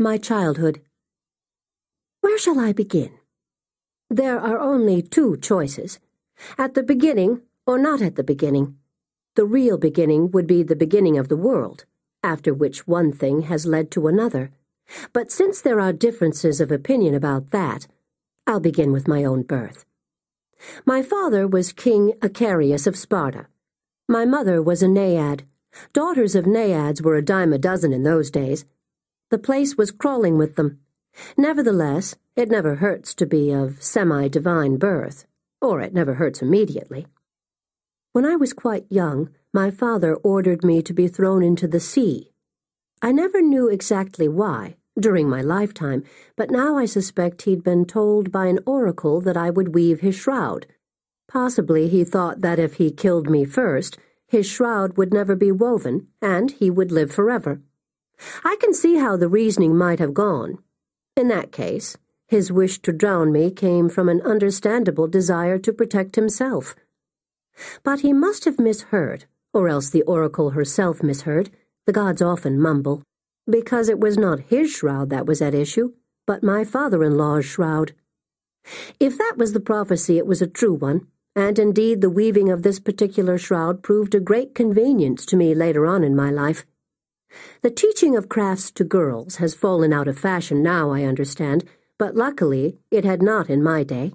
My childhood. Where shall I begin? There are only two choices. At the beginning or not at the beginning. The real beginning would be the beginning of the world, after which one thing has led to another. But since there are differences of opinion about that, I'll begin with my own birth. My father was King Icarius of Sparta. My mother was a Naiad. Daughters of Naiads were a dime a dozen in those days. The place was crawling with them. Nevertheless, it never hurts to be of semi-divine birth, or it never hurts immediately. When I was quite young, my father ordered me to be thrown into the sea. I never knew exactly why, during my lifetime, but now I suspect he'd been told by an oracle that I would weave his shroud. Possibly he thought that if he killed me first, his shroud would never be woven, and he would live forever. I can see how the reasoning might have gone. In that case, his wish to drown me came from an understandable desire to protect himself. But he must have misheard, or else the oracle herself misheard. The gods often mumble, because it was not his shroud that was at issue, but my father-in-law's shroud. If that was the prophecy, it was a true one, and indeed the weaving of this particular shroud proved a great convenience to me later on in my life. The teaching of crafts to girls has fallen out of fashion now, I understand, but luckily it had not in my day.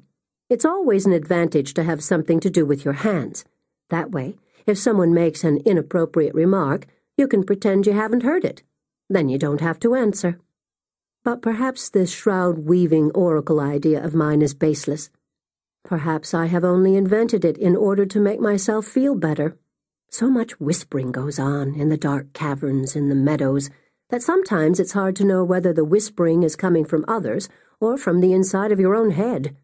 It's always an advantage to have something to do with your hands. That way, if someone makes an inappropriate remark, you can pretend you haven't heard it. Then you don't have to answer. But perhaps this shroud-weaving oracle idea of mine is baseless. Perhaps I have only invented it in order to make myself feel better. So much whispering goes on in the dark caverns in the meadows that sometimes it's hard to know whether the whispering is coming from others or from the inside of your own head.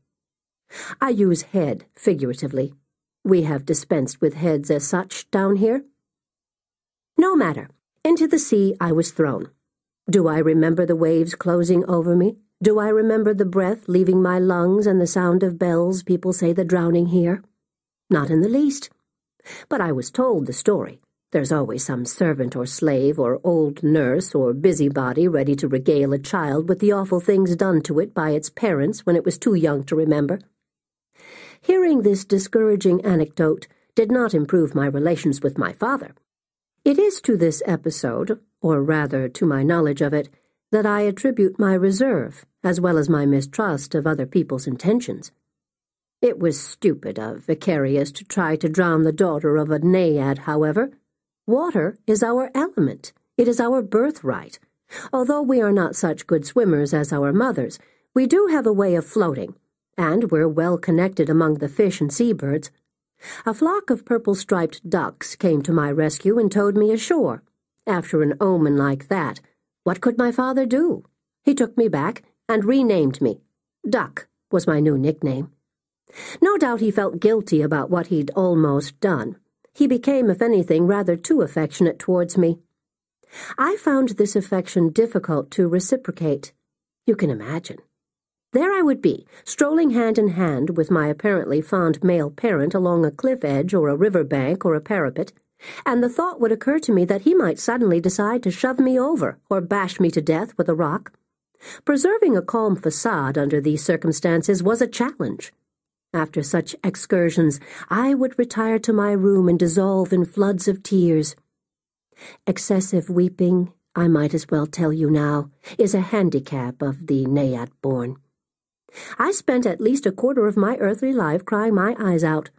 I use head figuratively. We have dispensed with heads as such down here. No matter. Into the sea I was thrown. Do I remember the waves closing over me? Do I remember the breath leaving my lungs and the sound of bells people say the drowning hear? Not in the least. But I was told the story. There's always some servant or slave or old nurse or busybody ready to regale a child with the awful things done to it by its parents when it was too young to remember. Hearing this discouraging anecdote did not improve my relations with my father. It is to this episode, or rather to my knowledge of it, that I attribute my reserve, as well as my mistrust of other people's intentions. It was stupid of Icarius to try to drown the daughter of a Naiad, however. Water is our element. It is our birthright. Although we are not such good swimmers as our mothers, we do have a way of floating, and we're well connected among the fish and seabirds. A flock of purple-striped ducks came to my rescue and towed me ashore. After an omen like that, what could my father do? He took me back and renamed me. Duck was my new nickname. No doubt he felt guilty about what he'd almost done. He became, if anything, rather too affectionate towards me. I found this affection difficult to reciprocate. You can imagine. There I would be, strolling hand in hand with my apparently fond male parent along a cliff edge or a river bank or a parapet, and the thought would occur to me that he might suddenly decide to shove me over or bash me to death with a rock. Preserving a calm facade under these circumstances was a challenge. After such excursions, I would retire to my room and dissolve in floods of tears. Excessive weeping, I might as well tell you now, is a handicap of the Naiad-born. I spent at least a quarter of my earthly life crying my eyes out.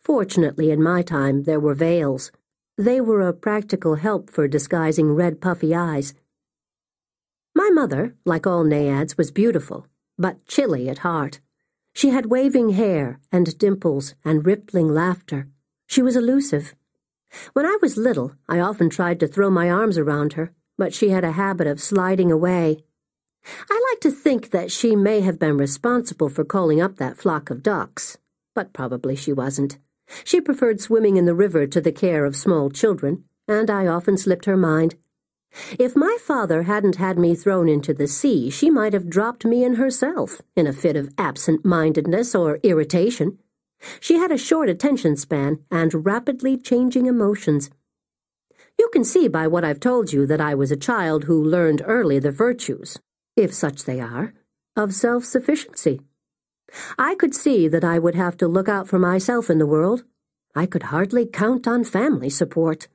Fortunately, in my time, there were veils. They were a practical help for disguising red puffy eyes. My mother, like all Naiads, was beautiful, but chilly at heart. She had waving hair and dimples and rippling laughter. She was elusive. When I was little, I often tried to throw my arms around her, but she had a habit of sliding away. I like to think that she may have been responsible for calling up that flock of ducks, but probably she wasn't. She preferred swimming in the river to the care of small children, and I often slipped her mind. If my father hadn't had me thrown into the sea, she might have dropped me in herself, in a fit of absent-mindedness or irritation. She had a short attention span and rapidly changing emotions. You can see by what I've told you that I was a child who learned early the virtues, if such they are, of self-sufficiency. I could see that I would have to look out for myself in the world. I could hardly count on family support.